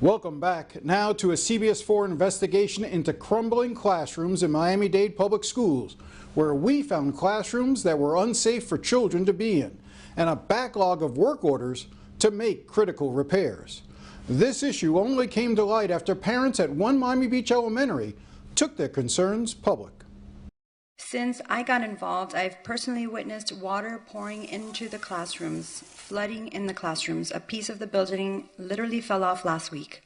Welcome back. Now to a CBS4 investigation into crumbling classrooms in Miami-Dade public schools, where we found classrooms that were unsafe for children to be in, and a backlog of work orders to make critical repairs. This issue only came to light after parents at one Miami Beach elementary took their concerns public. Since I got involved, I've personally witnessed water pouring into the classrooms, flooding in the classrooms. A piece of the building literally fell off last week.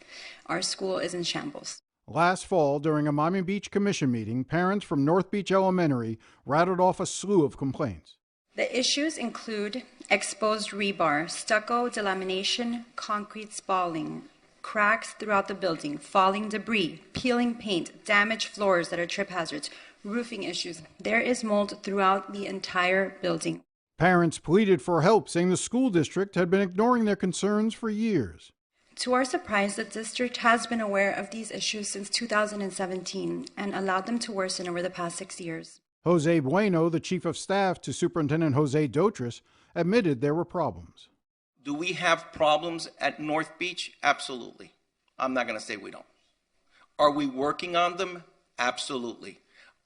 Our school is in shambles. Last fall, during a Miami Beach Commission meeting, parents from North Beach Elementary rattled off a slew of complaints. The issues include exposed rebar, stucco delamination, concrete spalling, cracks throughout the building, falling debris, peeling paint, damaged floors that are trip hazards, roofing issues. There is mold throughout the entire building. Parents pleaded for help, saying the school district had been ignoring their concerns for years. To our surprise, the district has been aware of these issues since 2017 and allowed them to worsen over the past 6 years. Jose Bueno, the chief of staff to Superintendent Jose Dotris, admitted there were problems. Do we have problems at North Beach? Absolutely. I'm not going to say we don't. Are we working on them? Absolutely.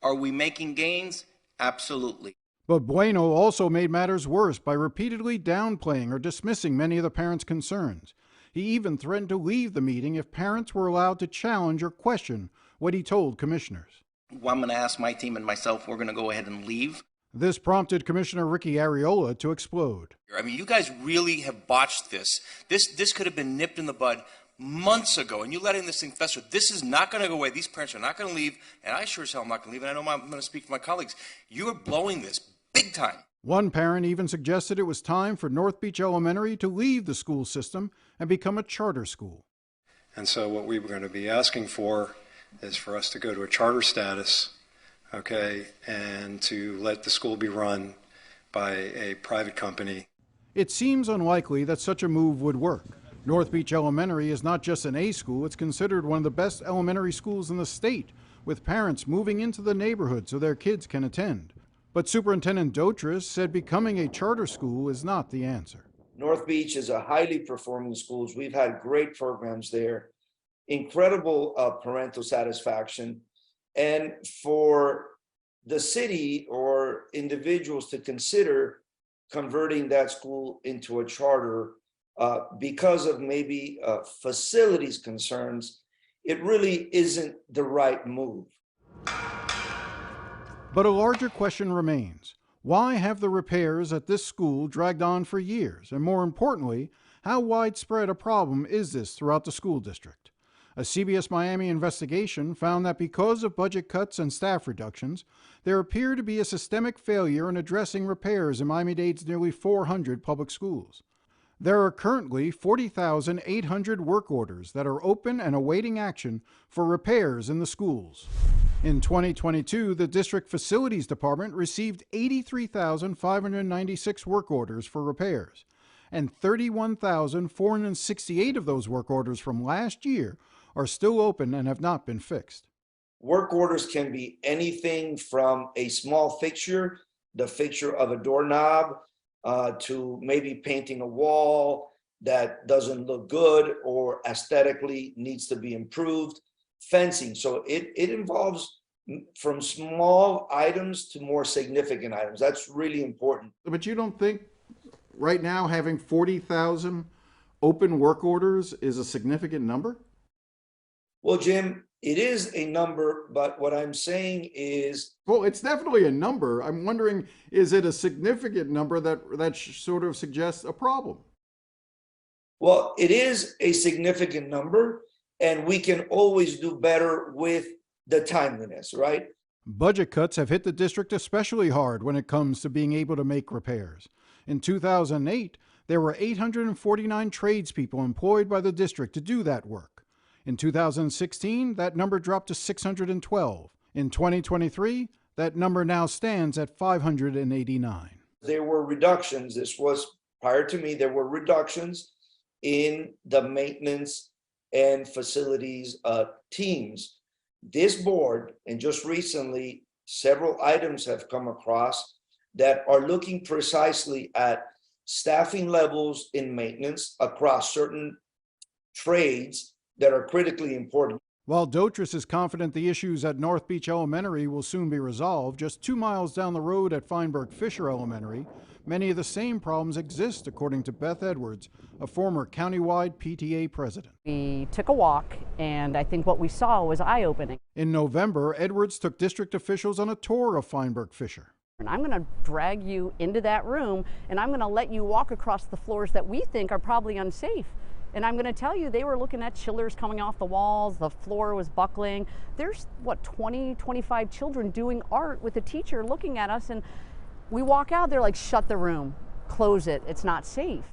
Are we making gains? Absolutely. But Bueno also made matters worse by repeatedly downplaying or dismissing many of the parents' concerns. He even threatened to leave the meeting if parents were allowed to challenge or question what he told commissioners. Well, I'm going to ask my team and myself, we're going to go ahead and leave. This prompted Commissioner Ricky Arriola to explode. I mean, you guys really have botched this. This could have been nipped in the bud months ago, and you letting this thing fester. This is not going to go away. These parents are not going to leave, and I sure as hell am not going to leave, and I know I'm going to speak for my colleagues. You are blowing this big time. One parent even suggested it was time for North Beach Elementary to leave the school system and become a charter school. And so what we were going to be asking for is for us to go to a charter status, okay, and to let the school be run by a private company. It seems unlikely that such a move would work. North Beach Elementary is not just an A school, it's considered one of the best elementary schools in the state, with parents moving into the neighborhood so their kids can attend. But Superintendent Dotris said becoming a charter school is not the answer. North Beach is a highly performing school. We've had great programs there, incredible parental satisfaction. And for the city or individuals to consider converting that school into a charter because of maybe facilities concerns, it really isn't the right move. But a larger question remains. Why have the repairs at this school dragged on for years? And more importantly, how widespread a problem is this throughout the school district? A CBS Miami investigation found that because of budget cuts and staff reductions, there appeared to be a systemic failure in addressing repairs in Miami-Dade's nearly 400 public schools. There are currently 40,800 work orders that are open and awaiting action for repairs in the schools. In 2022, the District Facilities Department received 83,596 work orders for repairs, and 31,468 of those work orders from last year are still open and have not been fixed. Work orders can be anything from a small fixture, the fixture of a doorknob, to maybe painting a wall that doesn't look good or aesthetically needs to be improved, fencing. So it involves from small items to more significant items. That's really important. But you don't think right now having 40,000 open work orders is a significant number? Well, Jim, it is a number, but what I'm saying is... Well, it's definitely a number. I'm wondering, is it a significant number that sort of suggests a problem? Well, it is a significant number, and we can always do better with the timeliness, right? Budget cuts have hit the district especially hard when it comes to being able to make repairs. In 2008, there were 849 tradespeople employed by the district to do that work. In 2016, that number dropped to 612. In 2023, that number now stands at 589. There were reductions. This was prior to me. There were reductions in the maintenance and facilities teams. This board, and just recently, several items have come across that are looking precisely at staffing levels in maintenance across certain trades that are critically important. While Dotris is confident the issues at North Beach Elementary will soon be resolved, just 2 miles down the road at Feinberg Fisher Elementary, many of the same problems exist, according to Beth Edwards, a former countywide PTA president. We took a walk, and I think what we saw was eye-opening. In November, Edwards took district officials on a tour of Feinberg Fisher. And I'm going to drag you into that room, and I'm going to let you walk across the floors that we think are probably unsafe. And I'm going to tell you, they were looking at chillers coming off the walls, the floor was buckling. There's, 20, 25 children doing art with the teacher looking at us, and we walk out, they're like, shut the room, close it, it's not safe.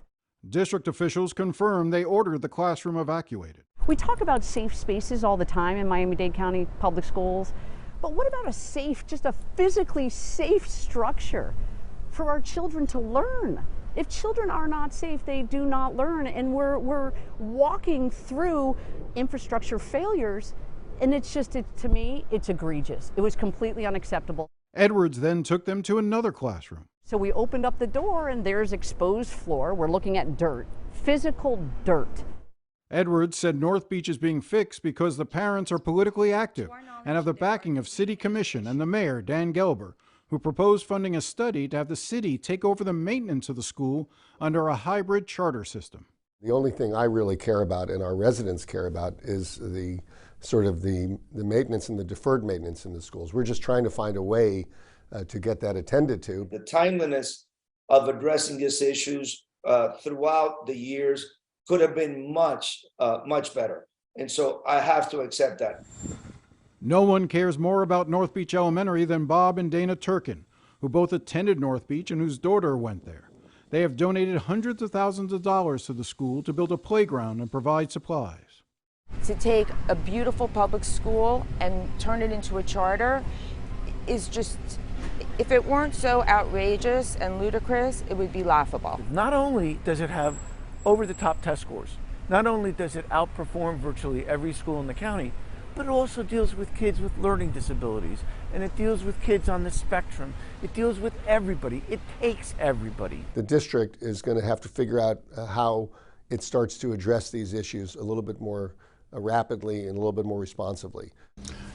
District officials confirmed they ordered the classroom evacuated. We talk about safe spaces all the time in Miami-Dade County Public Schools, but what about a safe, just a physically safe structure for our children to learn? If children are not safe, they do not learn, and we're walking through infrastructure failures, and it's just, to me, it's egregious. It was completely unacceptable. Edwards then took them to another classroom. So we opened up the door, and there's exposed floor. We're looking at dirt, physical dirt. Edwards said North Beach is being fixed because the parents are politically active and have the backing of City Commission and the mayor, Dan Gelber, who proposed funding a study to have the city take over the maintenance of the school under a hybrid charter system. The only thing I really care about and our residents care about is the maintenance and the deferred maintenance in the schools. We're just trying to find a way to get that attended to. The timeliness of addressing these issues throughout the years could have been much better. And so I have to accept that. No one cares more about North Beach Elementary than Bob and Dana Turkin, who both attended North Beach and whose daughter went there. They have donated hundreds of thousands of dollars to the school to build a playground and provide supplies. To take a beautiful public school and turn it into a charter is just, if it weren't so outrageous and ludicrous, it would be laughable. Not only does it have over-the-top test scores, not only does it outperform virtually every school in the county, but it also deals with kids with learning disabilities, and it deals with kids on the spectrum. It deals with everybody. It takes everybody. The district is going to have to figure out how it starts to address these issues a little bit more rapidly and a little bit more responsively.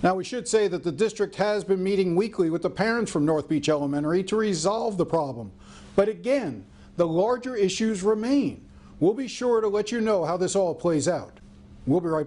Now, we should say that the district has been meeting weekly with the parents from North Beach Elementary to resolve the problem. But again, the larger issues remain. We'll be sure to let you know how this all plays out. We'll be right back.